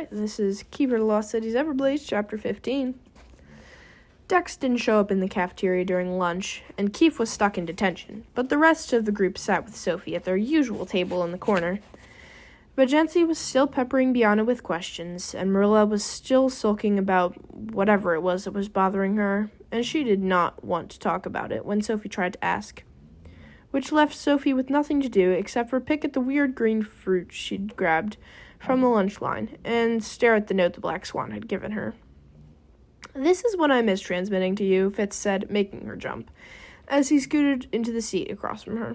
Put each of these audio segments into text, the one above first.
Alright, this is Keeper of the Lost Cities Everblaze, Chapter 15. Dex didn't show up in the cafeteria during lunch, and Keith was stuck in detention, but the rest of the group sat with Sophie at their usual table in the corner. Bajensi was still peppering Bianna with questions, and Marilla was still sulking about whatever it was that was bothering her, and she did not want to talk about it when Sophie tried to ask, which left Sophie with nothing to do except for pick at the weird green fruit she'd grabbed from the lunch line and stare at the note the Black Swan had given her. "This is what I miss transmitting to you," Fitz said, making her jump, as he scooted into the seat across from her.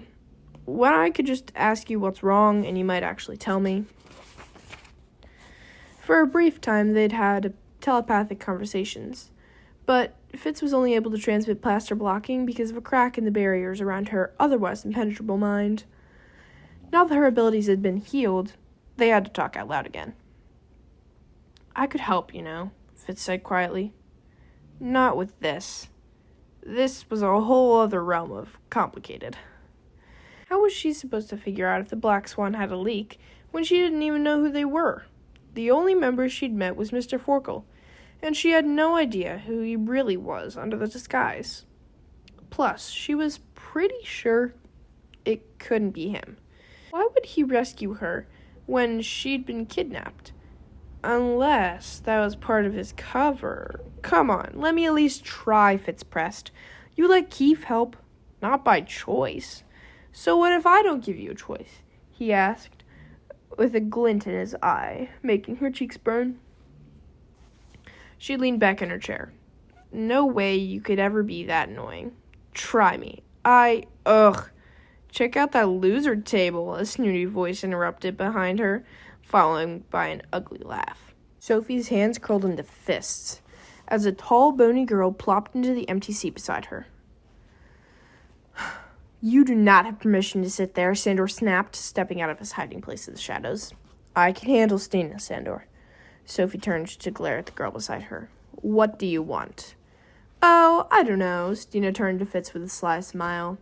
"When I could just ask you what's wrong, and you might actually tell me." For a brief time, they'd had telepathic conversations, but Fitz was only able to transmit plaster blocking because of a crack in the barriers around her otherwise impenetrable mind. Now that her abilities had been healed, they had to talk out loud again. "I could help, Fitz said quietly. "Not with this. This was a whole other realm of complicated." How was she supposed to figure out if the Black Swan had a leak when she didn't even know who they were? The only member she'd met was Mr. Forkle, and she had no idea who he really was under the disguise. Plus, she was pretty sure it couldn't be him. Why would he rescue her when she'd been kidnapped? Unless that was part of his cover. "Come on, let me at least try," Fitz pressed. "You let Keith help, not by choice." "So what if I don't give you a choice?" he asked, with a glint in his eye, making her cheeks burn. She leaned back in her chair. "No way you could ever be that annoying. Try me. Ugh. Check out that loser table," a snooty voice interrupted behind her, followed by an ugly laugh. Sophie's hands curled into fists as a tall, bony girl plopped into the empty seat beside her. "You do not have permission to sit there," Sandor snapped, stepping out of his hiding place in the shadows. "I can handle Stina, Sandor." Sophie turned to glare at the girl beside her. "What do you want?" "Oh, I don't know." Stina turned to Fitz with a sly smile.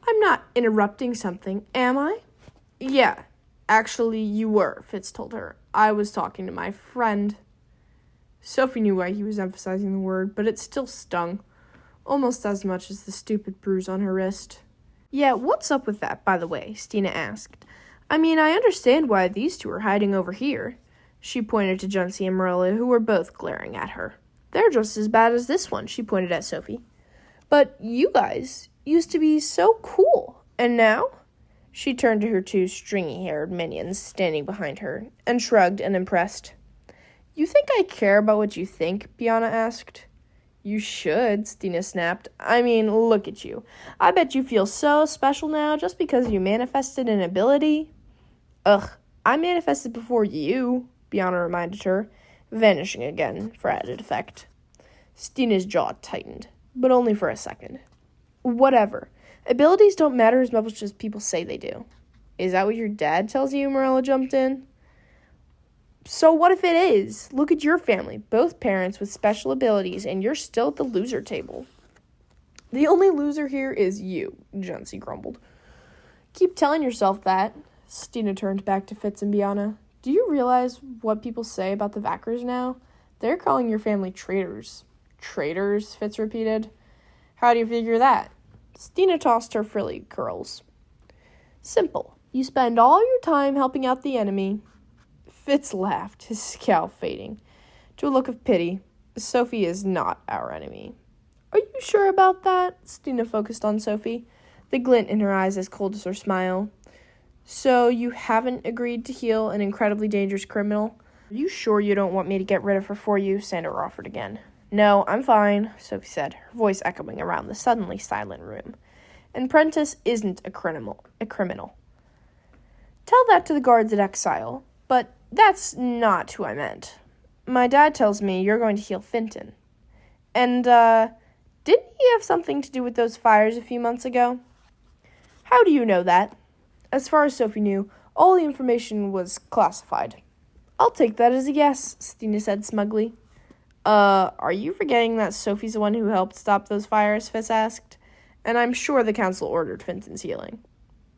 "I'm not interrupting something, am I?" "Yeah, actually you were," Fitz told her. "I was talking to my friend." Sophie knew why he was emphasizing the word, but it still stung, almost as much as the stupid bruise on her wrist. "Yeah, what's up with that, by the way?" Stina asked. "I mean, I understand why these two are hiding over here." She pointed to Juncy and Marilla, who were both glaring at her. "They're just as bad as this one," she pointed at Sophie. "But you guys used to be so cool, and now?" She turned to her two stringy-haired minions standing behind her, and shrugged, unimpressed. "You think I care about what you think?" Bianna asked. "You should," Stina snapped. "I mean, look at you. I bet you feel so special now just because you manifested an ability." "Ugh, I manifested before you," Bianna reminded her, vanishing again for added effect. Stina's jaw tightened, but only for a second. "Whatever. Abilities don't matter as much as people say they do." "Is that what your dad tells you?" Marilla jumped in. "So what if it is? Look at your family, both parents with special abilities, and you're still at the loser table." "The only loser here is you," Juncy grumbled. "Keep telling yourself that." Stina turned back to Fitz and Bianna. "Do you realize what people say about the Vackers now? They're calling your family traitors." "Traitors?" Fitz repeated. "How do you figure that?" Stina tossed her frilly curls. "Simple. You spend all your time helping out the enemy." Fitz laughed, his scowl fading to a look of pity. "Sophie is not our enemy." "Are you sure about that?" Stina focused on Sophie, the glint in her eyes as cold as her smile. "So you haven't agreed to heal an incredibly dangerous criminal? Are you sure you don't want me to get rid of her for you?" Sandor offered again. "No, I'm fine," Sophie said, her voice echoing around the suddenly silent room. "And Prentice isn't a criminal. Tell that to the guards at Exile. But that's not who I meant. My dad tells me you're going to heal Finton. And, didn't he have something to do with those fires a few months ago?" "How do you know that?" As far as Sophie knew, all the information was classified. "I'll take that as a yes," Stina said smugly. Are you forgetting that Sophie's the one who helped stop those fires?" Fitz asked. "And I'm sure the council ordered Finton's healing."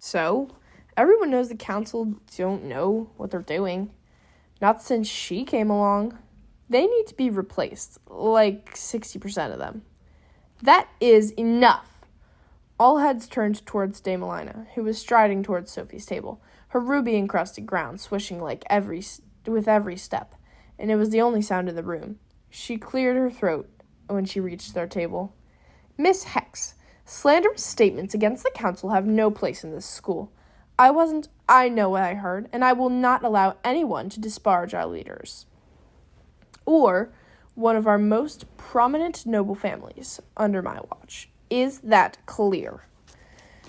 "So? Everyone knows the council don't know what they're doing." Not since she came along. They need to be replaced, like 60% of them. That is enough. All heads turned towards Dame Elena, who was striding towards Sophie's table, her ruby-encrusted ground swishing with every step, and it was the only sound in the room. She cleared her throat when she reached their table. Miss Hex, slanderous statements against the council have no place in this school. I know what I heard, and I will not allow anyone to disparage our leaders, or one of our most prominent noble families under my watch. Is that clear?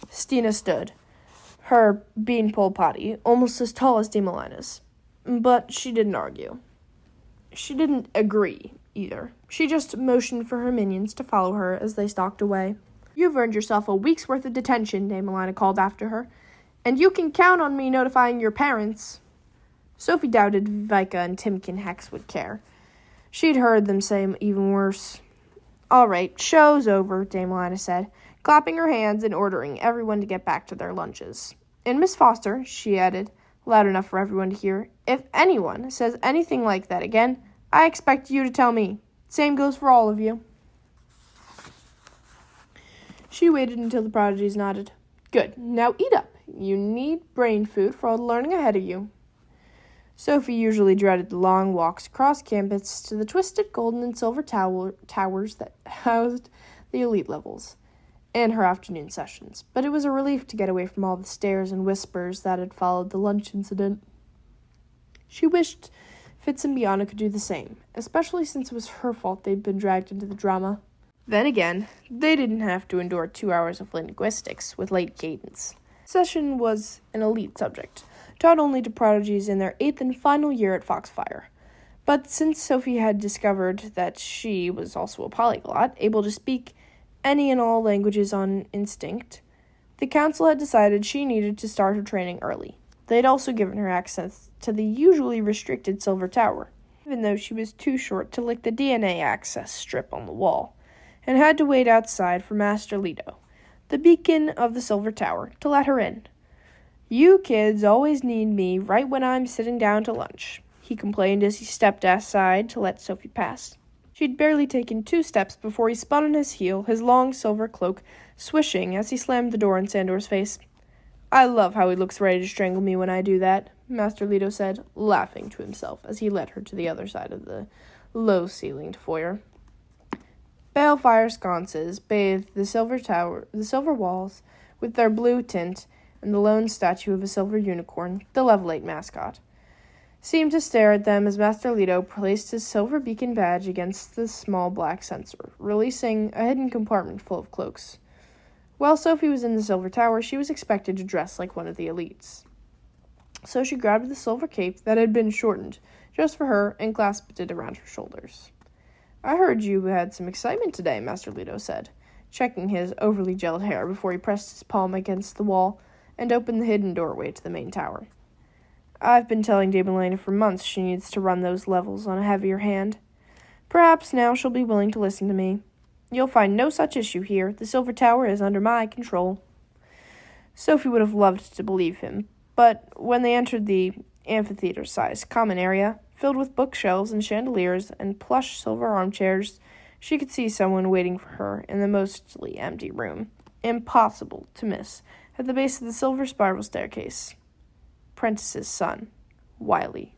Stina stood, her beanpole potty almost as tall as Dame Elena's, but she didn't argue. She didn't agree, either. She just motioned for her minions to follow her as they stalked away. You've earned yourself a week's worth of detention, Dame Elena called after her, and you can count on me notifying your parents. Sophie doubted Vika and Timkin Hex would care. She'd heard them say even worse. All right, show's over, Dame Elena said, clapping her hands and ordering everyone to get back to their lunches. And Miss Foster, she added, loud enough for everyone to hear, if anyone says anything like that again, I expect you to tell me. Same goes for all of you. She waited until the prodigies nodded. Good, now eat up. You need brain food for all the learning ahead of you. Sophie usually dreaded the long walks across campus to the twisted golden and silver towers that housed the elite levels, and her afternoon sessions, but it was a relief to get away from all the stares and whispers that had followed the lunch incident. She wished Fitz and Biana could do the same, especially since it was her fault they'd been dragged into the drama. Then again, they didn't have to endure 2 hours of linguistics with late cadence. Session was an elite subject, taught only to prodigies in their 8th and final year at Foxfire. But since Sophie had discovered that she was also a polyglot, able to speak any and all languages on instinct, the council had decided she needed to start her training early. They'd also given her access to the usually restricted Silver Tower, even though she was too short to lick the DNA access strip on the wall, and had to wait outside for Master Leto, the beacon of the Silver Tower, to let her in. You kids always need me right when I'm sitting down to lunch, he complained as he stepped aside to let Sophie pass. She'd barely taken 2 steps before he spun on his heel, his long silver cloak swishing as he slammed the door in Sandor's face. I love how he looks ready to strangle me when I do that, Master Leto said, laughing to himself as he led her to the other side of the low-ceilinged foyer. Balefire sconces bathed the silver walls with their blue tint, and the lone statue of a silver unicorn, the Level 8 mascot, seemed to stare at them as Master Leto placed his silver beacon badge against the small black sensor, releasing a hidden compartment full of cloaks. While Sophie was in the Silver Tower, she was expected to dress like one of the elites. So she grabbed the silver cape that had been shortened just for her and clasped it around her shoulders. I heard you had some excitement today, Master Leto said, checking his overly gelled hair before he pressed his palm against the wall and opened the hidden doorway to the main tower. I've been telling Dame Elena for months she needs to run those levels on a heavier hand. Perhaps now she'll be willing to listen to me. You'll find no such issue here. The Silver Tower is under my control. Sophie would have loved to believe him, but when they entered the amphitheater-sized common area, filled with bookshelves and chandeliers and plush silver armchairs, she could see someone waiting for her in the mostly empty room, impossible to miss, at the base of the silver spiral staircase. Prentice's son, Wiley.